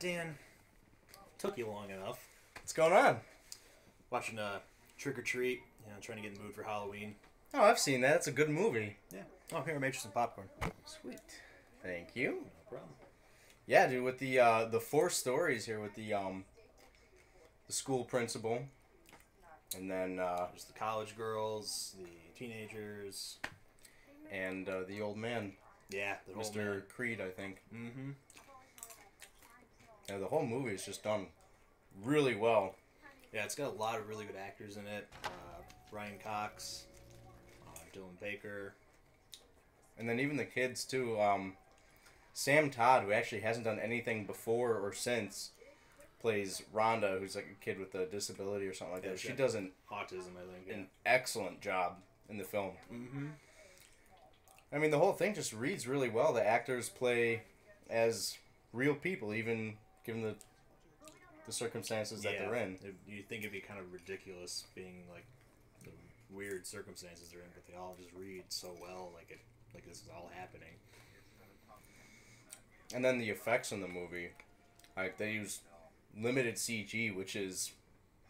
Dan, took you long enough. What's going on? Watching Trick or Treat, trying to get in the mood for Halloween. Oh, I've seen that. It's a good movie. Yeah. Oh, here, I made you some popcorn. Sweet. Thank you. No problem. Yeah, dude, with the four stories here with the school principal, and then There's the college girls, the teenagers, and the old man, yeah, the whole Mr. man. Creed, I think. Mm-hmm. Yeah, the whole movie is just done really well. Yeah, it's got a lot of really good actors in it. Brian Cox, Dylan Baker. And then even the kids, too. Sam Todd, who actually hasn't done anything before or since, plays Rhonda, who's like a kid with a disability or something like that. She does autism, I think. Yeah. an excellent job in the film. Mm-hmm. I mean, the whole thing just reads really well. The actors play as real people, even given the circumstances that they're in. You think it'd be kind of ridiculous being like the weird circumstances they're in, but they all just read so well, like this is all happening. And then the effects in the movie, like they use limited CG, which is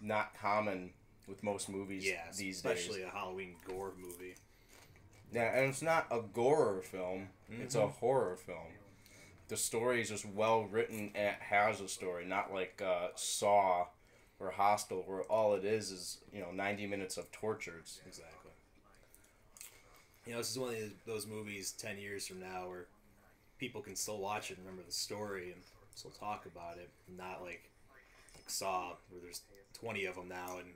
not common with most movies these days. Especially a Halloween gore movie. Yeah, and it's not a gore film; it's a horror film. The story is just well written and it has a story, not like Saw or Hostel, where all it is 90 minutes of tortures. Exactly. This is one of those movies 10 years from now where people can still watch it and remember the story and still talk about it. Not like Saw, where there's 20 of them now and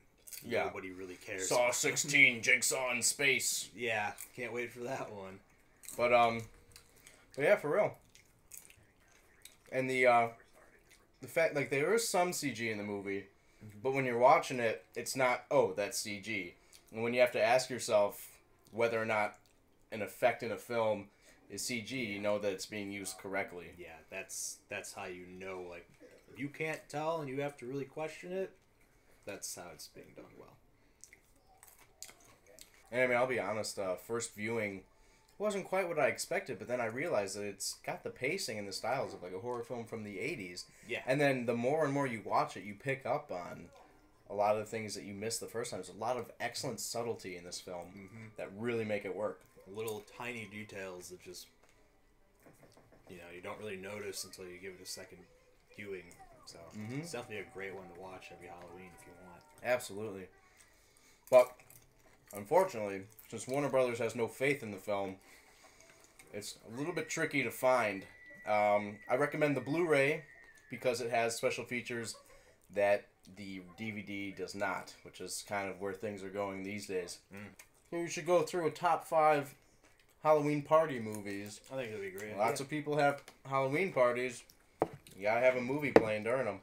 nobody really cares. Saw 16, Jigsaw in space. Yeah, can't wait for that one. But yeah, for real. And the fact, like, there is some CG in the movie, but when you're watching it, it's not, oh, that's CG. And when you have to ask yourself whether or not an effect in a film is CG, you know that it's being used correctly. Yeah, that's how you know, like, if you can't tell and you have to really question it, that's how it's being done well. And I mean, I'll be honest, first viewing wasn't quite what I expected, but then I realized that it's got the pacing and the styles of like a horror film from the 80s. Yeah. And then the more and more you watch it, you pick up on a lot of the things that you missed the first time. There's a lot of excellent subtlety in this film that really make it work. Little tiny details that just, you don't really notice until you give it a second viewing. So it's definitely a great one to watch every Halloween if you want. Absolutely. But unfortunately, since Warner Brothers has no faith in the film, it's a little bit tricky to find. I recommend the Blu-ray because it has special features that the DVD does not, which is kind of where things are going these days. So you should go through a top 5 Halloween party movies. I think it'll be great. Lots of people have Halloween parties. You gotta have a movie playing during them.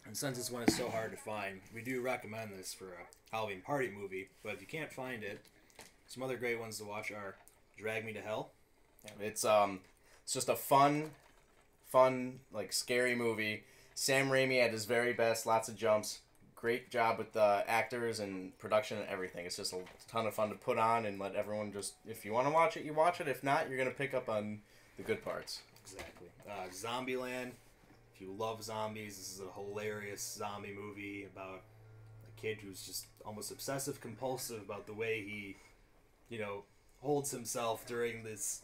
And since this one is so hard to find, we do recommend this for a Halloween party movie. But if you can't find it, some other great ones to watch are Drag Me to Hell. It's just a fun, like, scary movie. Sam Raimi at his very best, lots of jumps. Great job with the actors and production and everything. It's just a ton of fun to put on and let everyone just, if you want to watch it, you watch it. If not, you're going to pick up on the good parts. Exactly. Zombieland. If you love zombies, this is a hilarious zombie movie about a kid who's just almost obsessive compulsive about the way he, holds himself during this,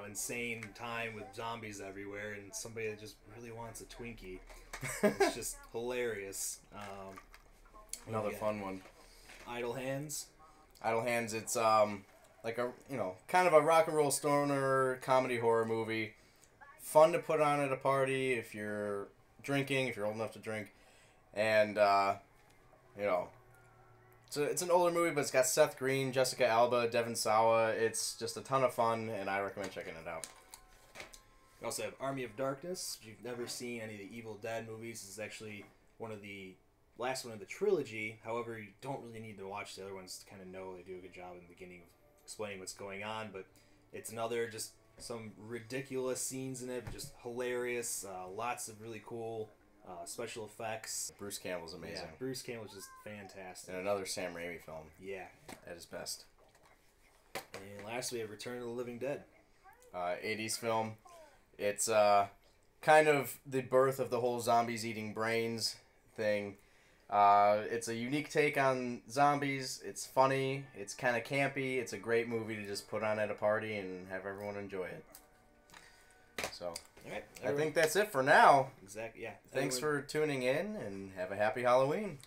insane time with zombies everywhere, and somebody that just really wants a Twinkie. It's just hilarious. Another fun one. Idle Hands. Idle Hands, it's like a, kind of a rock and roll stoner comedy horror movie. Fun to put on at a party if you're drinking, if you're old enough to drink. And, it's an older movie, but it's got Seth Green, Jessica Alba, Devon Sawa. It's just a ton of fun, and I recommend checking it out. We also have Army of Darkness. If you've never seen any of the Evil Dead movies, this is actually last one of the trilogy. However, you don't really need to watch the other ones to kind of know they do a good job in the beginning of explaining what's going on. But it's another just some ridiculous scenes in it, but just hilarious. Lots of really cool special effects. Bruce Campbell's amazing. Yeah, Bruce Campbell's just fantastic. And another Sam Raimi film. Yeah. At his best. And lastly, we have Return of the Living Dead. 80s film. It's kind of the birth of the whole zombies eating brains thing. It's a unique take on zombies. It's funny. It's kind of campy. It's a great movie to just put on at a party and have everyone enjoy it. So, All right, I think that's it for now. Exactly. Yeah. Thanks for tuning in and have a happy Halloween.